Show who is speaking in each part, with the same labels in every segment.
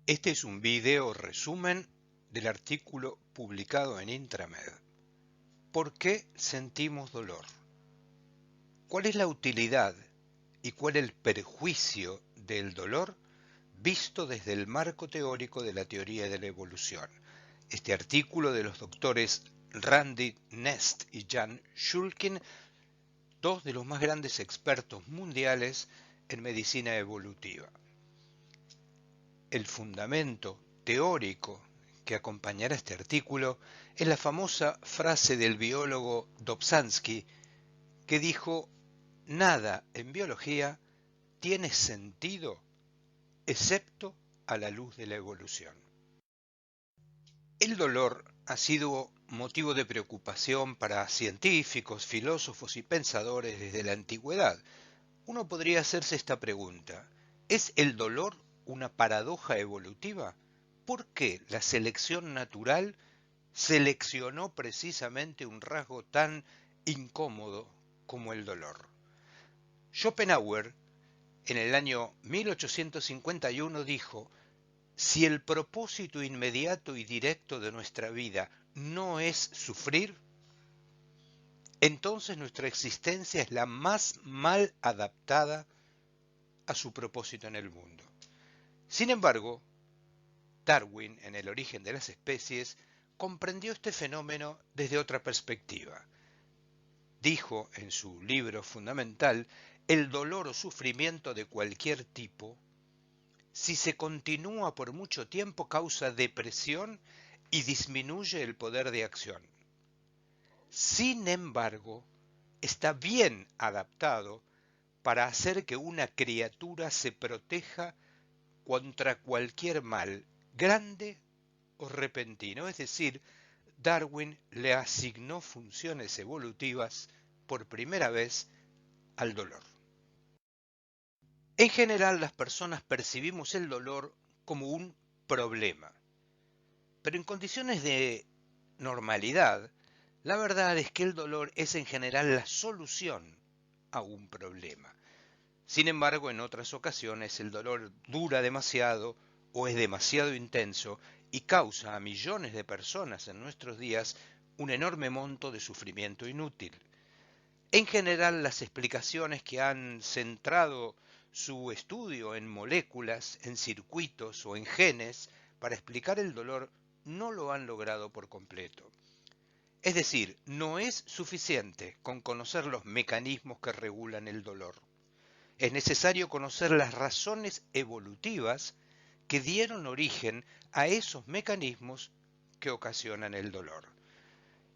Speaker 1: Este es un video resumen del artículo publicado en Intramed. ¿Por qué sentimos dolor? ¿Cuál es la utilidad y cuál el perjuicio del dolor visto desde el marco teórico de la teoría de la evolución? Este artículo de los doctores Randy Nest y Jan Shulkin, dos de los más grandes expertos mundiales en medicina evolutiva. El fundamento teórico que acompañará este artículo es la famosa frase del biólogo Dobzhansky que dijo: nada en biología tiene sentido excepto a la luz de la evolución. El dolor ha sido motivo de preocupación para científicos, filósofos y pensadores desde la antigüedad. Uno podría hacerse esta pregunta: ¿es el dolor una paradoja evolutiva? ¿Por qué la selección natural seleccionó precisamente un rasgo tan incómodo como el dolor? Schopenhauer, en el año 1851, dijo: si el propósito inmediato y directo de nuestra vida no es sufrir, entonces nuestra existencia es la más mal adaptada a su propósito en el mundo. Sin embargo, Darwin, en El origen de las especies, comprendió este fenómeno desde otra perspectiva. Dijo en su libro fundamental: el dolor o sufrimiento de cualquier tipo, si se continúa por mucho tiempo, causa depresión y disminuye el poder de acción. Sin embargo, está bien adaptado para hacer que una criatura se proteja contra cualquier mal, grande o repentino. Es decir, Darwin le asignó funciones evolutivas por primera vez al dolor. En general, las personas percibimos el dolor como un problema, pero en condiciones de normalidad, la verdad es que el dolor es en general la solución a un problema. Sin embargo, en otras ocasiones el dolor dura demasiado o es demasiado intenso y causa a millones de personas en nuestros días un enorme monto de sufrimiento inútil. En general, las explicaciones que han centrado su estudio en moléculas, en circuitos o en genes para explicar el dolor no lo han logrado por completo. Es decir, no es suficiente con conocer los mecanismos que regulan el dolor. Es necesario conocer las razones evolutivas que dieron origen a esos mecanismos que ocasionan el dolor.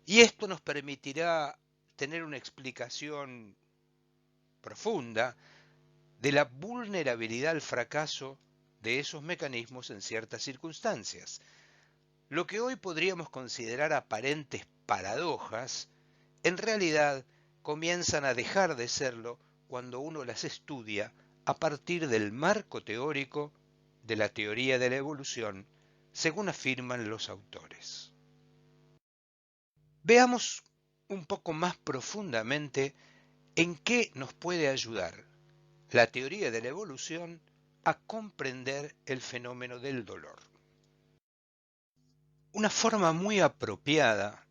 Speaker 1: Y esto nos permitirá tener una explicación profunda de la vulnerabilidad al fracaso de esos mecanismos en ciertas circunstancias. Lo que hoy podríamos considerar aparentes paradojas, en realidad comienzan a dejar de serlo cuando uno las estudia a partir del marco teórico de la teoría de la evolución, según afirman los autores. Veamos un poco más profundamente en qué nos puede ayudar la teoría de la evolución a comprender el fenómeno del dolor. Una forma muy apropiada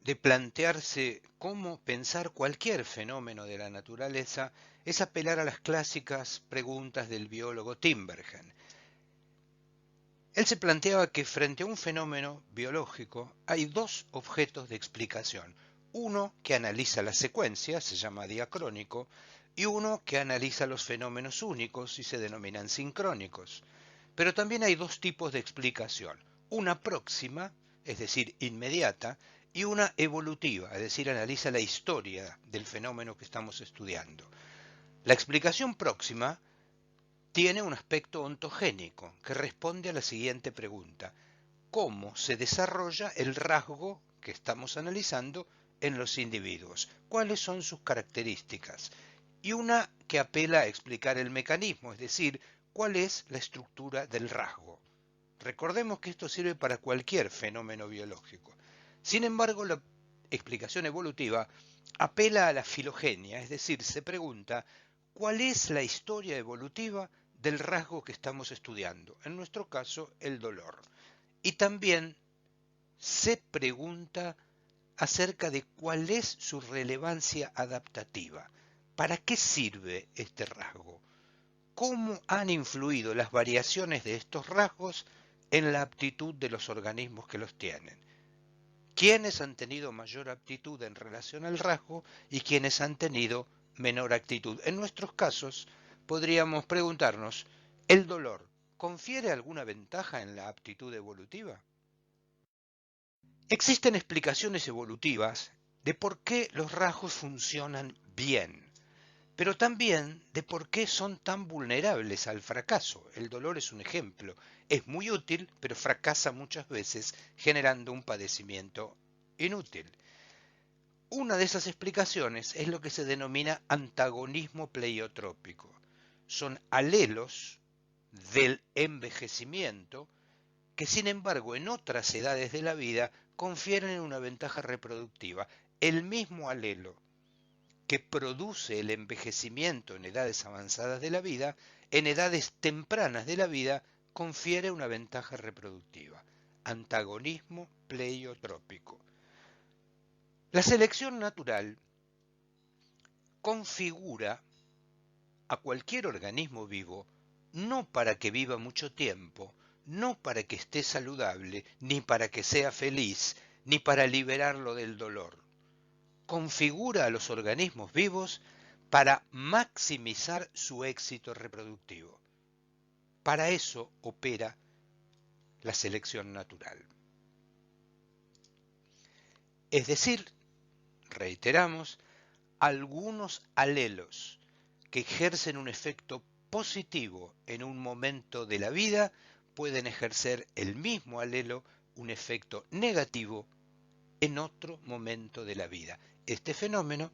Speaker 1: de plantearse cómo pensar cualquier fenómeno de la naturaleza es apelar a las clásicas preguntas del biólogo Tinbergen. Él se planteaba que frente a un fenómeno biológico hay dos objetos de explicación. Uno que analiza la secuencia, se llama diacrónico, y uno que analiza los fenómenos únicos y se denominan sincrónicos. Pero también hay dos tipos de explicación. Una próxima, es decir, inmediata, y una evolutiva, es decir, analiza la historia del fenómeno que estamos estudiando. La explicación próxima tiene un aspecto ontogénico que responde a la siguiente pregunta: ¿cómo se desarrolla el rasgo que estamos analizando en los individuos? ¿Cuáles son sus características? Y una que apela a explicar el mecanismo, es decir, cuál es la estructura del rasgo. Recordemos que esto sirve para cualquier fenómeno biológico. Sin embargo, la explicación evolutiva apela a la filogenia, es decir, se pregunta cuál es la historia evolutiva del rasgo que estamos estudiando, en nuestro caso el dolor. Y también se pregunta acerca de cuál es su relevancia adaptativa. ¿Para qué sirve este rasgo? ¿Cómo han influido las variaciones de estos rasgos en la aptitud de los organismos que los tienen? ¿Quiénes han tenido mayor aptitud en relación al rasgo y quiénes han tenido menor aptitud? En nuestros casos, podríamos preguntarnos, ¿el dolor confiere alguna ventaja en la aptitud evolutiva? Existen explicaciones evolutivas de por qué los rasgos funcionan bien, pero también de por qué son tan vulnerables al fracaso. El dolor es un ejemplo. Es muy útil, pero fracasa muchas veces, generando un padecimiento inútil. Una de esas explicaciones es lo que se denomina antagonismo pleiotrópico. Son alelos del envejecimiento que, sin embargo, en otras edades de la vida confieren una ventaja reproductiva. El mismo alelo que produce el envejecimiento en edades avanzadas de la vida, en edades tempranas de la vida, confiere una ventaja reproductiva. Antagonismo pleiotrópico. La selección natural configura a cualquier organismo vivo no para que viva mucho tiempo, no para que esté saludable, ni para que sea feliz, ni para liberarlo del dolor. Configura a los organismos vivos para maximizar su éxito reproductivo. Para eso opera la selección natural. Es decir, reiteramos, algunos alelos que ejercen un efecto positivo en un momento de la vida pueden ejercer el mismo alelo un efecto negativo en otro momento de la vida. Este fenómeno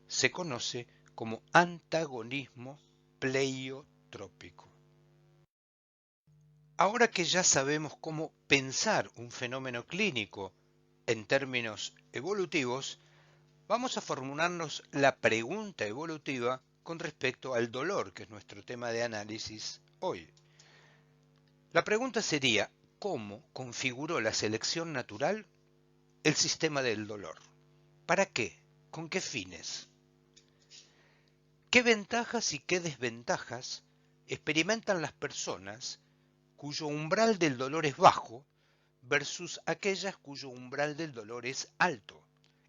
Speaker 1: se conoce como antagonismo pleiotrópico. Ahora que ya sabemos cómo pensar un fenómeno clínico en términos evolutivos, vamos a formularnos la pregunta evolutiva con respecto al dolor, que es nuestro tema de análisis hoy. La pregunta sería, ¿cómo configuró la selección natural el sistema del dolor? ¿Para qué? ¿Con qué fines? ¿Qué ventajas y qué desventajas experimentan las personas cuyo umbral del dolor es bajo versus aquellas cuyo umbral del dolor es alto?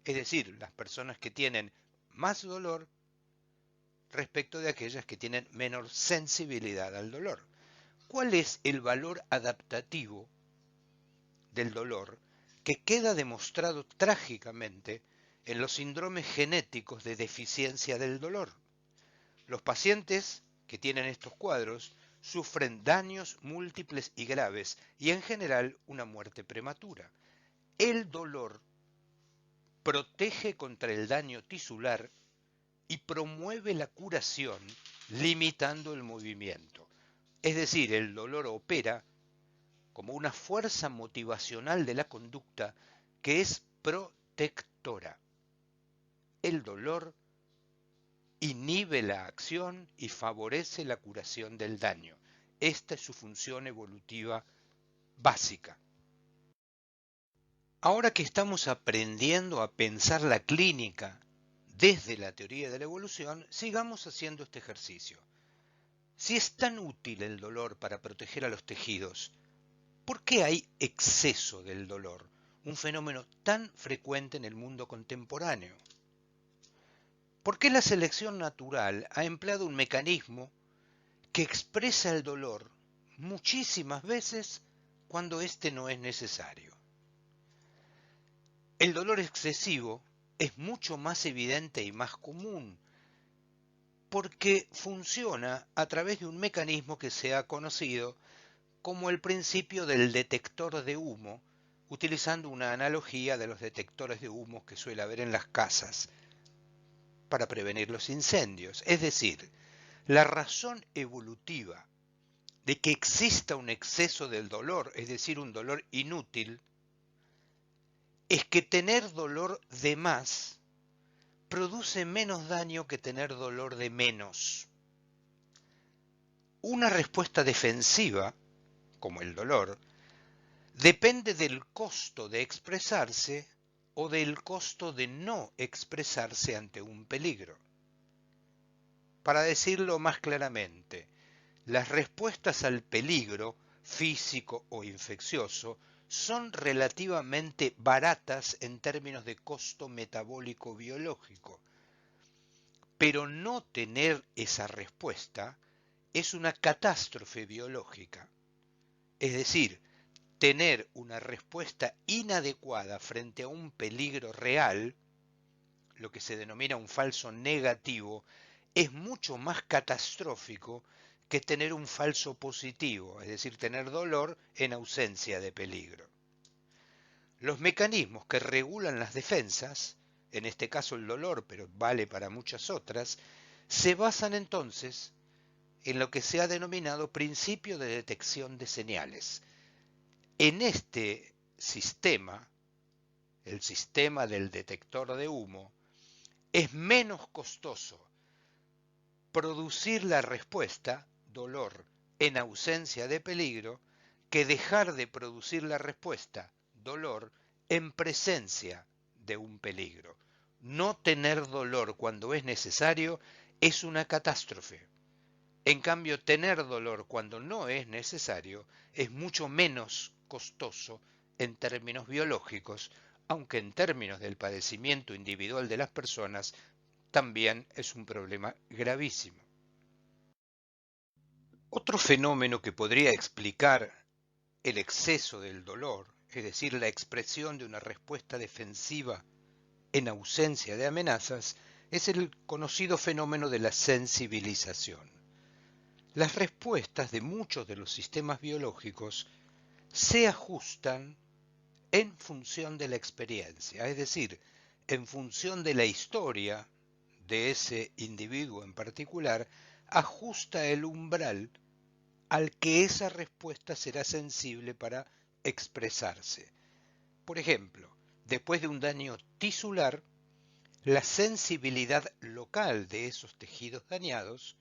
Speaker 1: Es decir, las personas que tienen más dolor respecto de aquellas que tienen menor sensibilidad al dolor. ¿Cuál es el valor adaptativo del dolor que queda demostrado trágicamente en los síndromes genéticos de deficiencia del dolor? Los pacientes que tienen estos cuadros sufren daños múltiples y graves y en general una muerte prematura. El dolor protege contra el daño tisular y promueve la curación limitando el movimiento. Es decir, el dolor opera como una fuerza motivacional de la conducta que es protectora. El dolor inhibe la acción y favorece la curación del daño. Esta es su función evolutiva básica. Ahora que estamos aprendiendo a pensar la clínica desde la teoría de la evolución, sigamos haciendo este ejercicio. Si es tan útil el dolor para proteger a los tejidos, ¿por qué hay exceso del dolor? Un fenómeno tan frecuente en el mundo contemporáneo. ¿Por qué la selección natural ha empleado un mecanismo que expresa el dolor muchísimas veces cuando éste no es necesario? El dolor excesivo es mucho más evidente y más común porque funciona a través de un mecanismo que se ha conocido como el principio del detector de humo, utilizando una analogía de los detectores de humo que suele haber en las casas para prevenir los incendios. Es decir, la razón evolutiva de que exista un exceso del dolor, es decir, un dolor inútil, es que tener dolor de más produce menos daño que tener dolor de menos. Una respuesta defensiva, como el dolor, depende del costo de expresarse o del costo de no expresarse ante un peligro. Para decirlo más claramente, las respuestas al peligro físico o infeccioso son relativamente baratas en términos de costo metabólico biológico, pero no tener esa respuesta es una catástrofe biológica. Es decir, tener una respuesta inadecuada frente a un peligro real, lo que se denomina un falso negativo, es mucho más catastrófico que tener un falso positivo, es decir, tener dolor en ausencia de peligro. Los mecanismos que regulan las defensas, en este caso el dolor, pero vale para muchas otras, se basan entonces en lo que se ha denominado principio de detección de señales. En este sistema, el sistema del detector de humo, es menos costoso producir la respuesta, dolor, en ausencia de peligro, que dejar de producir la respuesta, dolor, en presencia de un peligro. No tener dolor cuando es necesario es una catástrofe. En cambio, tener dolor cuando no es necesario es mucho menos costoso en términos biológicos, aunque en términos del padecimiento individual de las personas también es un problema gravísimo. Otro fenómeno que podría explicar el exceso del dolor, es decir, la expresión de una respuesta defensiva en ausencia de amenazas, es el conocido fenómeno de la sensibilización. Las respuestas de muchos de los sistemas biológicos se ajustan en función de la experiencia, es decir, en función de la historia de ese individuo en particular, ajusta el umbral al que esa respuesta será sensible para expresarse. Por ejemplo, después de un daño tisular, la sensibilidad local de esos tejidos dañados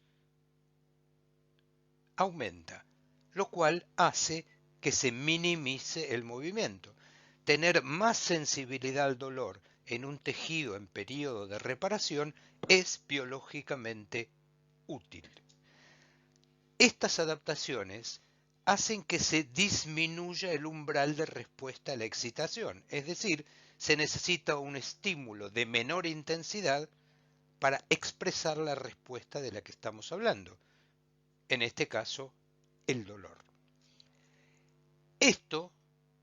Speaker 1: aumenta, lo cual hace que se minimice el movimiento. Tener más sensibilidad al dolor en un tejido en periodo de reparación es biológicamente útil. Estas adaptaciones hacen que se disminuya el umbral de respuesta a la excitación, es decir, se necesita un estímulo de menor intensidad para expresar la respuesta de la que estamos hablando, en este caso, el dolor. Esto,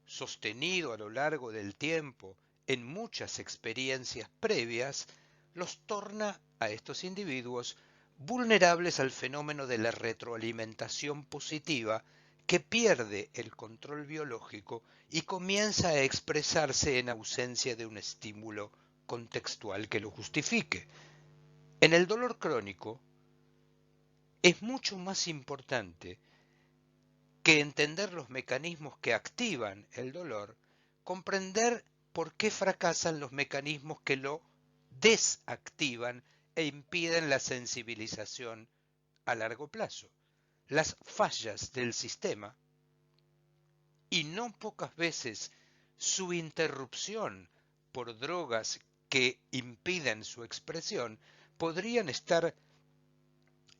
Speaker 1: sostenido a lo largo del tiempo en muchas experiencias previas, los torna a estos individuos vulnerables al fenómeno de la retroalimentación positiva que pierde el control biológico y comienza a expresarse en ausencia de un estímulo contextual que lo justifique. En el dolor crónico es mucho más importante que entender los mecanismos que activan el dolor, comprender por qué fracasan los mecanismos que lo desactivan e impiden la sensibilización a largo plazo. Las fallas del sistema, y no pocas veces su interrupción por drogas que impiden su expresión, podrían estar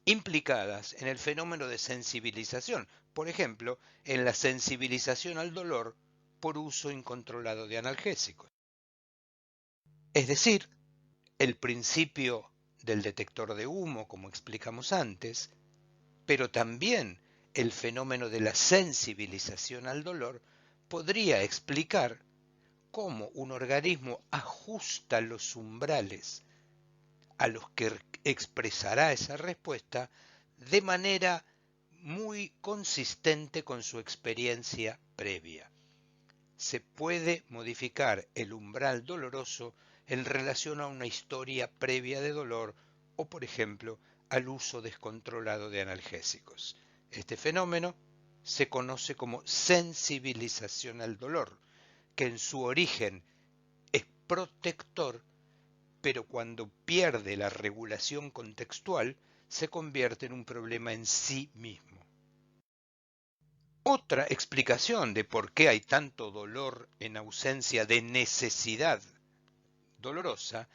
Speaker 1: implicadas en el fenómeno de sensibilización, por ejemplo, en la sensibilización al dolor por uso incontrolado de analgésicos. Es decir, el principio del detector de humo, como explicamos antes, pero también el fenómeno de la sensibilización al dolor podría explicar cómo un organismo ajusta los umbrales a los que expresará esa respuesta de manera muy consistente con su experiencia previa. Se puede modificar el umbral doloroso en relación a una historia previa de dolor o, por ejemplo, al uso descontrolado de analgésicos. Este fenómeno se conoce como sensibilización al dolor, que en su origen es protector, pero cuando pierde la regulación contextual se convierte en un problema en sí mismo. Otra explicación de por qué hay tanto dolor en ausencia de necesidad dolorosa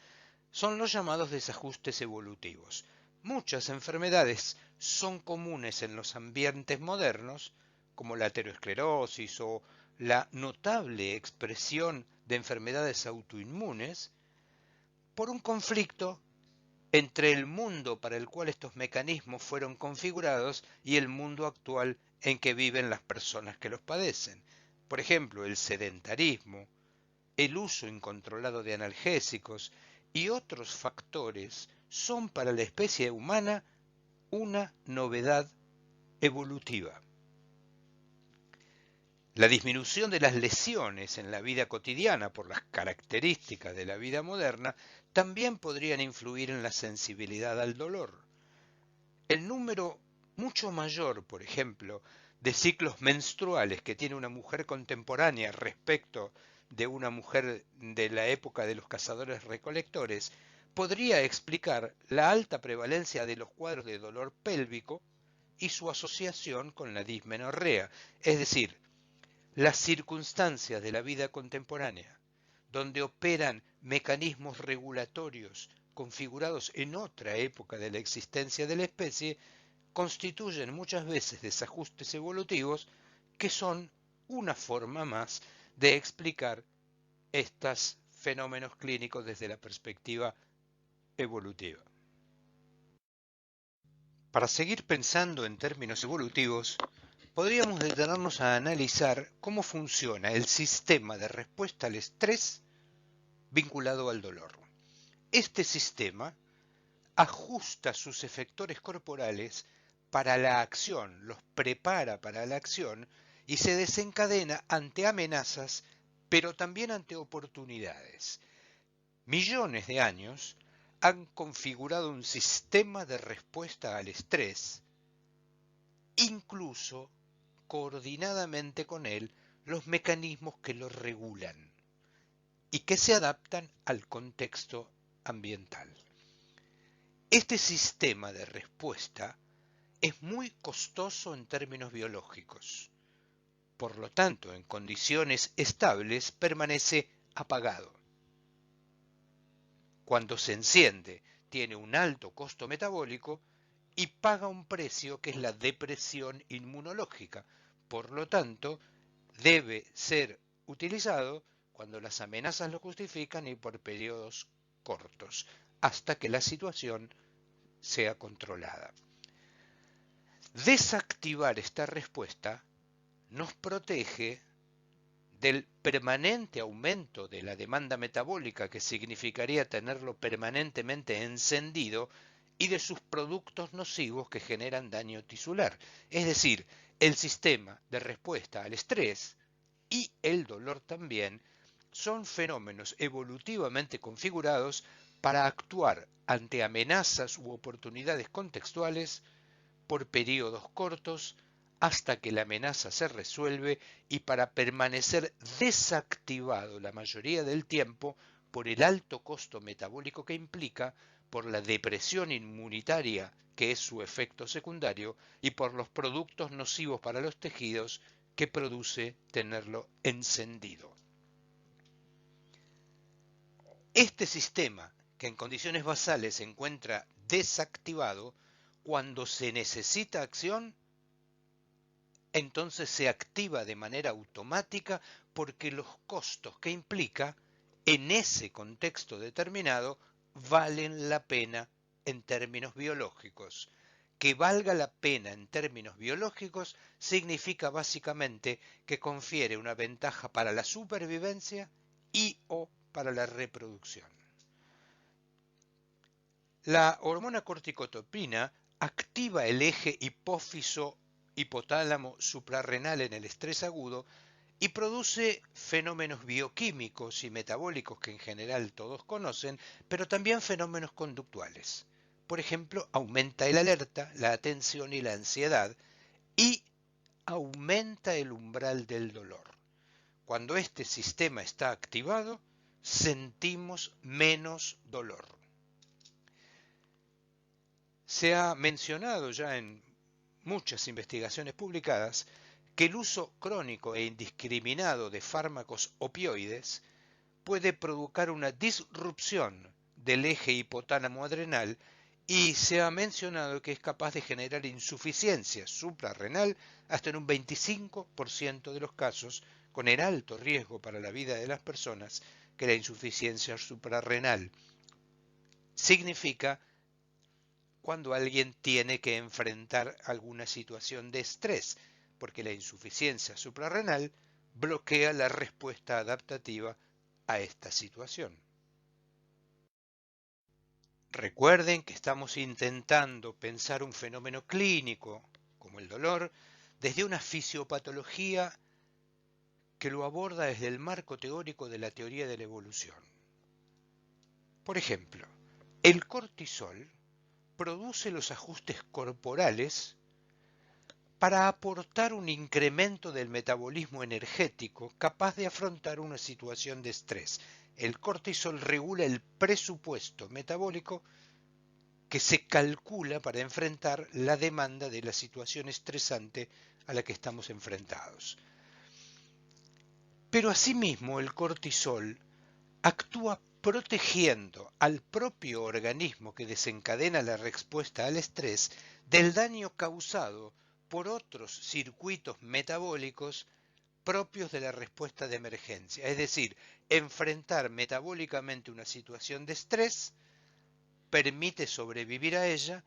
Speaker 1: son los llamados desajustes evolutivos. Muchas enfermedades son comunes en los ambientes modernos, como la aterosclerosis o la notable expresión de enfermedades autoinmunes, por un conflicto entre el mundo para el cual estos mecanismos fueron configurados y el mundo actual en que viven las personas que los padecen. Por ejemplo, el sedentarismo, el uso incontrolado de analgésicos y otros factores son para la especie humana una novedad evolutiva. La disminución de las lesiones en la vida cotidiana por las características de la vida moderna también podrían influir en la sensibilidad al dolor. El número mucho mayor, por ejemplo, de ciclos menstruales que tiene una mujer contemporánea respecto de una mujer de la época de los cazadores-recolectores podría explicar la alta prevalencia de los cuadros de dolor pélvico y su asociación con la dismenorrea, es decir, las circunstancias de la vida contemporánea, donde operan mecanismos regulatorios configurados en otra época de la existencia de la especie, constituyen muchas veces desajustes evolutivos que son una forma más de explicar estos fenómenos clínicos desde la perspectiva evolutiva. Para seguir pensando en términos evolutivos, podríamos detenernos a analizar cómo funciona el sistema de respuesta al estrés vinculado al dolor. Este sistema ajusta sus efectores corporales para la acción, los prepara para la acción y se desencadena ante amenazas, pero también ante oportunidades. Millones de años han configurado un sistema de respuesta al estrés, incluso coordinadamente con él los mecanismos que lo regulan y que se adaptan al contexto ambiental. Este sistema de respuesta es muy costoso en términos biológicos. Por lo tanto, en condiciones estables permanece apagado. Cuando se enciende, tiene un alto costo metabólico y paga un precio que es la depresión inmunológica. Por lo tanto, debe ser utilizado cuando las amenazas lo justifican y por periodos cortos, hasta que la situación sea controlada. Desactivar esta respuesta nos protege del permanente aumento de la demanda metabólica, que significaría tenerlo permanentemente encendido, y de sus productos nocivos que generan daño tisular. Es decir, el sistema de respuesta al estrés y el dolor también son fenómenos evolutivamente configurados para actuar ante amenazas u oportunidades contextuales por periodos cortos hasta que la amenaza se resuelve y para permanecer desactivado la mayoría del tiempo por el alto costo metabólico que implica, por la depresión inmunitaria que es su efecto secundario y por los productos nocivos para los tejidos que produce tenerlo encendido. Este sistema, que en condiciones basales se encuentra desactivado, cuando se necesita acción, entonces se activa de manera automática porque los costos que implica en ese contexto determinado valen la pena en términos biológicos. Que valga la pena en términos biológicos significa básicamente que confiere una ventaja para la supervivencia y o para la reproducción. La hormona corticotropina activa el eje hipófiso-hipotálamo suprarrenal en el estrés agudo y produce fenómenos bioquímicos y metabólicos que en general todos conocen, pero también fenómenos conductuales. Por ejemplo, aumenta el alerta, la atención y la ansiedad y aumenta el umbral del dolor. Cuando este sistema está activado, sentimos menos dolor. Se ha mencionado ya en muchas investigaciones publicadas que el uso crónico e indiscriminado de fármacos opioides puede provocar una disrupción del eje hipotálamo adrenal y se ha mencionado que es capaz de generar insuficiencia suprarrenal hasta en un 25% de los casos, con el alto riesgo para la vida de las personas que la insuficiencia suprarrenal significa cuando alguien tiene que enfrentar alguna situación de estrés, porque la insuficiencia suprarrenal bloquea la respuesta adaptativa a esta situación. Recuerden que estamos intentando pensar un fenómeno clínico, como el dolor, desde una fisiopatología que lo aborda desde el marco teórico de la teoría de la evolución. Por ejemplo, el cortisol produce los ajustes corporales para aportar un incremento del metabolismo energético capaz de afrontar una situación de estrés. El cortisol regula el presupuesto metabólico que se calcula para enfrentar la demanda de la situación estresante a la que estamos enfrentados. Pero asimismo el cortisol actúa protegiendo al propio organismo que desencadena la respuesta al estrés del daño causado por otros circuitos metabólicos propios de la respuesta de emergencia. Es decir, enfrentar metabólicamente una situación de estrés permite sobrevivir a ella,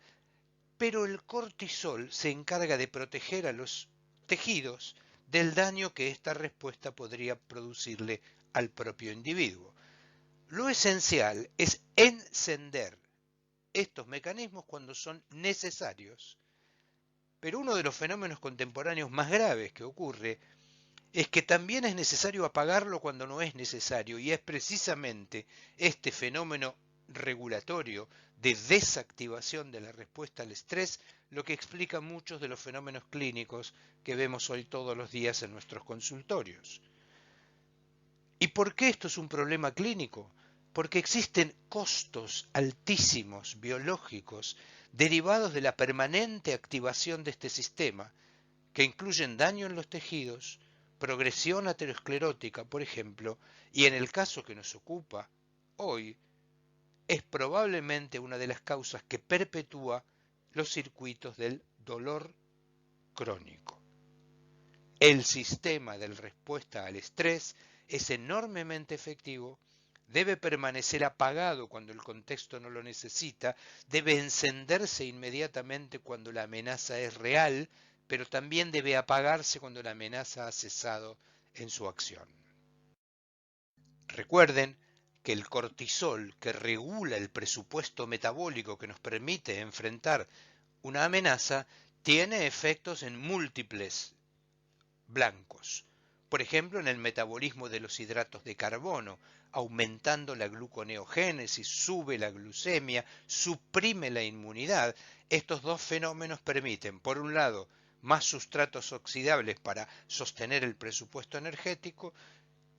Speaker 1: pero el cortisol se encarga de proteger a los tejidos del daño que esta respuesta podría producirle al propio individuo. Lo esencial es encender estos mecanismos cuando son necesarios. Pero uno de los fenómenos contemporáneos más graves que ocurre es que también es necesario apagarlo cuando no es necesario, y es precisamente este fenómeno regulatorio de desactivación de la respuesta al estrés lo que explica muchos de los fenómenos clínicos que vemos hoy todos los días en nuestros consultorios. ¿Y por qué esto es un problema clínico? Porque existen costos altísimos biológicos derivados de la permanente activación de este sistema, que incluyen daño en los tejidos, progresión aterosclerótica, por ejemplo, y en el caso que nos ocupa hoy, es probablemente una de las causas que perpetúa los circuitos del dolor crónico. El sistema de respuesta al estrés es enormemente efectivo, debe permanecer apagado cuando el contexto no lo necesita, debe encenderse inmediatamente cuando la amenaza es real, pero también debe apagarse cuando la amenaza ha cesado en su acción. Recuerden que el cortisol, que regula el presupuesto metabólico que nos permite enfrentar una amenaza, tiene efectos en múltiples blancos. Por ejemplo, en el metabolismo de los hidratos de carbono, aumentando la gluconeogénesis, sube la glucemia, suprime la inmunidad. Estos dos fenómenos permiten, por un lado, más sustratos oxidables para sostener el presupuesto energético,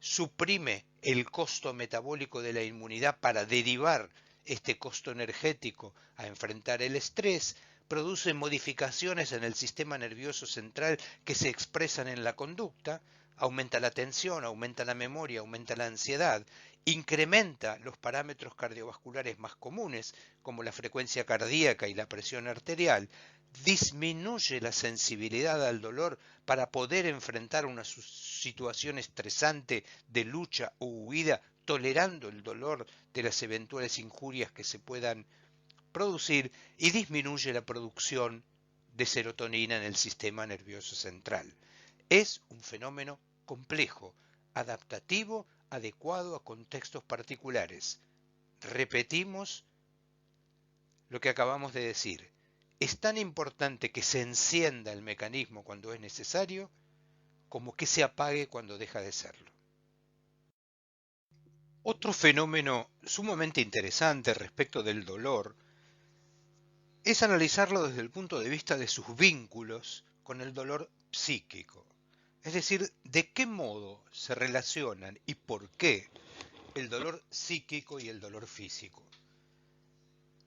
Speaker 1: suprime el costo metabólico de la inmunidad para derivar este costo energético a enfrentar el estrés, produce modificaciones en el sistema nervioso central que se expresan en la conducta, aumenta la tensión, aumenta la memoria, aumenta la ansiedad, incrementa los parámetros cardiovasculares más comunes, como la frecuencia cardíaca y la presión arterial, disminuye la sensibilidad al dolor para poder enfrentar una situación estresante de lucha o huida, tolerando el dolor de las eventuales injurias que se puedan producir, y disminuye la producción de serotonina en el sistema nervioso central. Es un fenómeno complejo, adaptativo, adecuado a contextos particulares. Repetimos lo que acabamos de decir. Es tan importante que se encienda el mecanismo cuando es necesario, como que se apague cuando deja de serlo. Otro fenómeno sumamente interesante respecto del dolor es analizarlo desde el punto de vista de sus vínculos con el dolor psíquico. Es decir, de qué modo se relacionan y por qué el dolor psíquico y el dolor físico.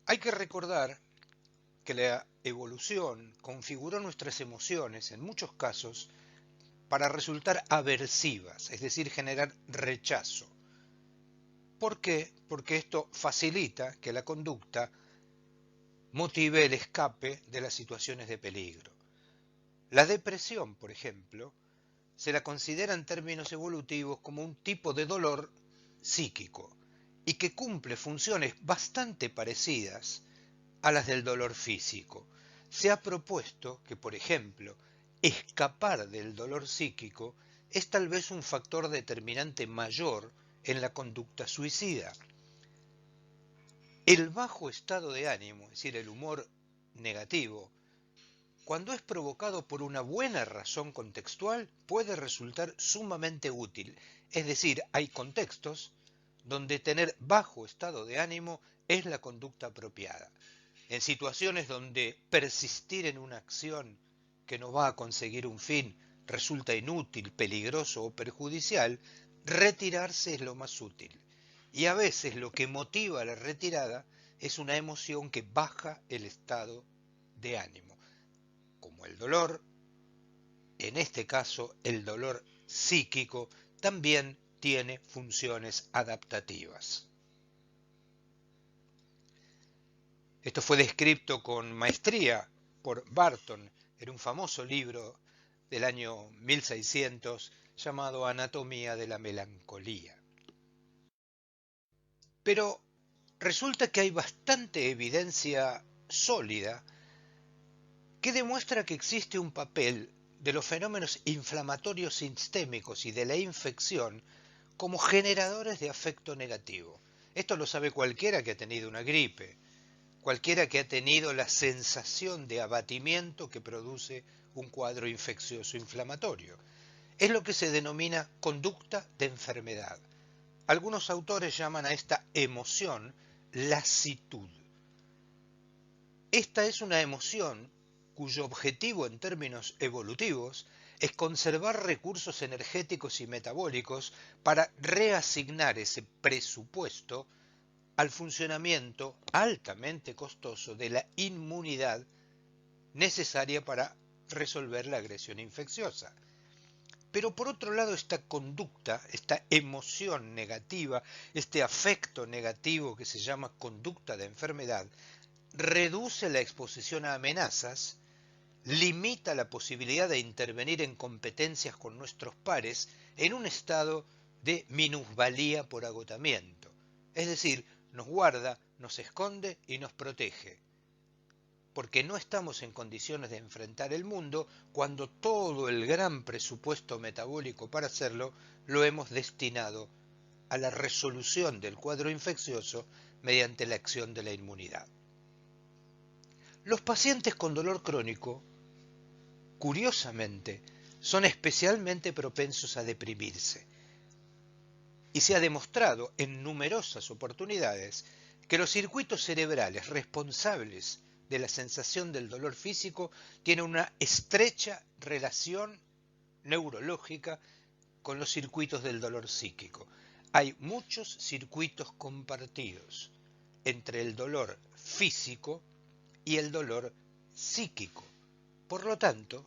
Speaker 1: Hay que recordar que la evolución configuró nuestras emociones, en muchos casos, para resultar aversivas, es decir, generar rechazo. ¿Por qué? Porque esto facilita que la conducta motive el escape de las situaciones de peligro. La depresión, por ejemplo, se la considera en términos evolutivos como un tipo de dolor psíquico y que cumple funciones bastante parecidas a las del dolor físico. Se ha propuesto que, por ejemplo, escapar del dolor psíquico es tal vez un factor determinante mayor en la conducta suicida. El bajo estado de ánimo, es decir, el humor negativo, cuando es provocado por una buena razón contextual, puede resultar sumamente útil. Es decir, hay contextos donde tener bajo estado de ánimo es la conducta apropiada. En situaciones donde persistir en una acción que no va a conseguir un fin resulta inútil, peligroso o perjudicial, retirarse es lo más útil. Y a veces lo que motiva la retirada es una emoción que baja el estado de ánimo, como el dolor. En este caso, el dolor psíquico también tiene funciones adaptativas. Esto fue descrito con maestría por Barton en un famoso libro del año 1600 llamado Anatomía de la Melancolía. Pero resulta que hay bastante evidencia sólida que demuestra que existe un papel de los fenómenos inflamatorios sistémicos y de la infección como generadores de afecto negativo. Esto lo sabe cualquiera que ha tenido una gripe, cualquiera que ha tenido la sensación de abatimiento que produce un cuadro infeccioso inflamatorio. Es lo que se denomina conducta de enfermedad. Algunos autores llaman a esta emoción lasitud. Esta es una emoción cuyo objetivo en términos evolutivos es conservar recursos energéticos y metabólicos para reasignar ese presupuesto al funcionamiento altamente costoso de la inmunidad necesaria para resolver la agresión infecciosa. Pero por otro lado, esta conducta, esta emoción negativa, este afecto negativo que se llama conducta de enfermedad, reduce la exposición a amenazas, limita la posibilidad de intervenir en competencias con nuestros pares en un estado de minusvalía por agotamiento. Es decir, nos guarda, nos esconde y nos protege, porque no estamos en condiciones de enfrentar el mundo cuando todo el gran presupuesto metabólico para hacerlo lo hemos destinado a la resolución del cuadro infeccioso mediante la acción de la inmunidad. Los pacientes con dolor crónico, curiosamente, son especialmente propensos a deprimirse. Y se ha demostrado en numerosas oportunidades que los circuitos cerebrales responsables de la sensación del dolor físico tienen una estrecha relación neurológica con los circuitos del dolor psíquico. Hay muchos circuitos compartidos entre el dolor físico y el dolor psíquico. Por lo tanto,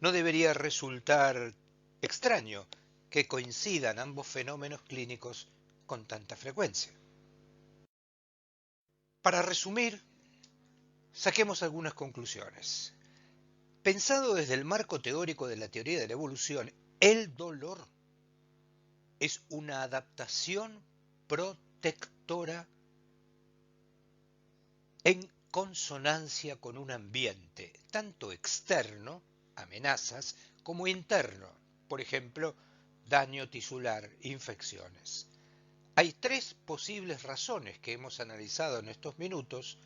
Speaker 1: no debería resultar extraño que coincidan ambos fenómenos clínicos con tanta frecuencia. Para resumir, saquemos algunas conclusiones. Pensado desde el marco teórico de la teoría de la evolución, el dolor es una adaptación protectora en consonancia con un ambiente, tanto externo, amenazas, como interno, por ejemplo, daño tisular, infecciones. Hay tres posibles razones que hemos analizado en estos minutos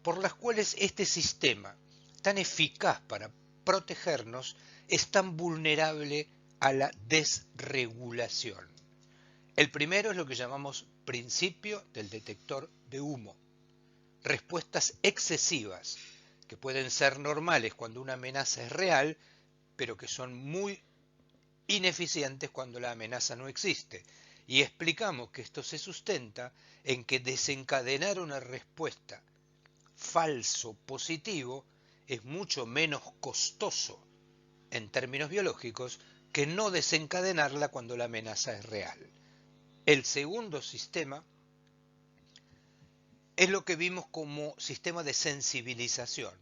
Speaker 1: por las cuales este sistema, tan eficaz para protegernos, es tan vulnerable a la desregulación. El primero es lo que llamamos principio del detector de humo. Respuestas excesivas, que pueden ser normales cuando una amenaza es real, pero que son muy ineficientes cuando la amenaza no existe. Y explicamos que esto se sustenta en que desencadenar una respuesta falso positivo es mucho menos costoso en términos biológicos, que no desencadenarla cuando la amenaza es real. El segundo sistema es lo que vimos como sistema de sensibilización.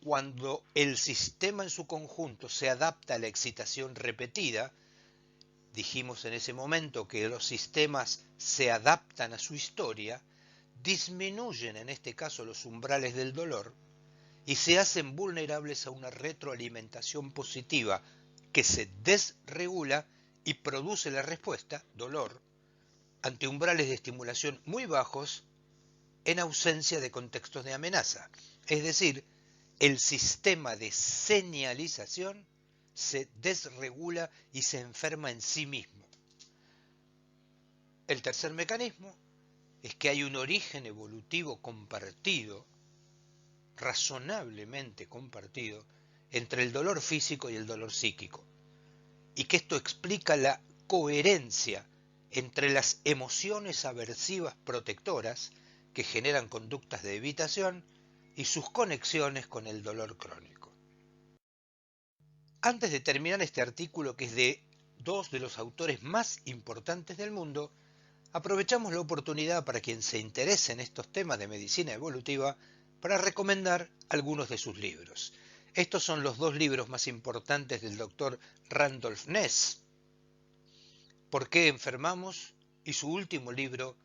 Speaker 1: Cuando el sistema en su conjunto se adapta a la excitación repetida, dijimos en ese momento que los sistemas se adaptan a su historia, disminuyen en este caso los umbrales del dolor y se hacen vulnerables a una retroalimentación positiva que se desregula y produce la respuesta, dolor, ante umbrales de estimulación muy bajos en ausencia de contextos de amenaza. Es decir, el sistema de señalización se desregula y se enferma en sí mismo. El tercer mecanismo es que hay un origen evolutivo compartido, razonablemente compartido, entre el dolor físico y el dolor psíquico, y que esto explica la coherencia entre las emociones aversivas protectoras que generan conductas de evitación y sus conexiones con el dolor crónico. Antes de terminar este artículo, que es de dos de los autores más importantes del mundo, aprovechamos la oportunidad para quien se interese en estos temas de medicina evolutiva para recomendar algunos de sus libros. Estos son los dos libros más importantes del doctor Randolph Ness, ¿Por qué enfermamos? Y su último libro,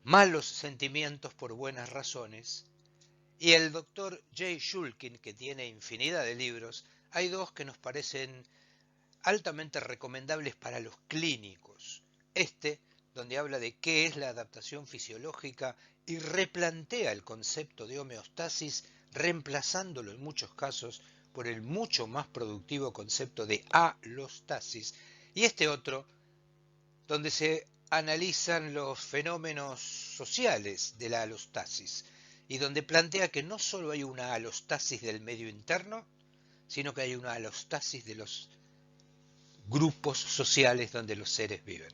Speaker 1: Malos sentimientos por buenas razones. Y el doctor Jay Shulkin, que tiene infinidad de libros, hay dos que nos parecen altamente recomendables para los clínicos. Este, donde habla de qué es la adaptación fisiológica y replantea el concepto de homeostasis, reemplazándolo en muchos casos por el mucho más productivo concepto de alostasis. Y este otro, donde se analizan los fenómenos sociales de la alostasis y donde plantea que no solo hay una alostasis del medio interno, sino que hay una alostasis de los grupos sociales donde los seres viven.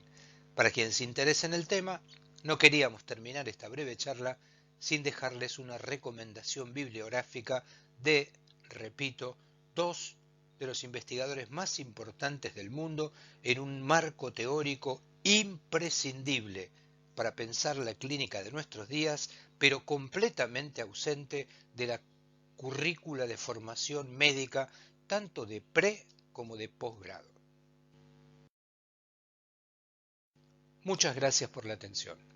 Speaker 1: Para quien se interese en el tema, no queríamos terminar esta breve charla sin dejarles una recomendación bibliográfica de, repito, dos de los investigadores más importantes del mundo en un marco teórico imprescindible para pensar la clínica de nuestros días, pero completamente ausente de la currícula de formación médica tanto de pre como de posgrado. Muchas gracias por la atención.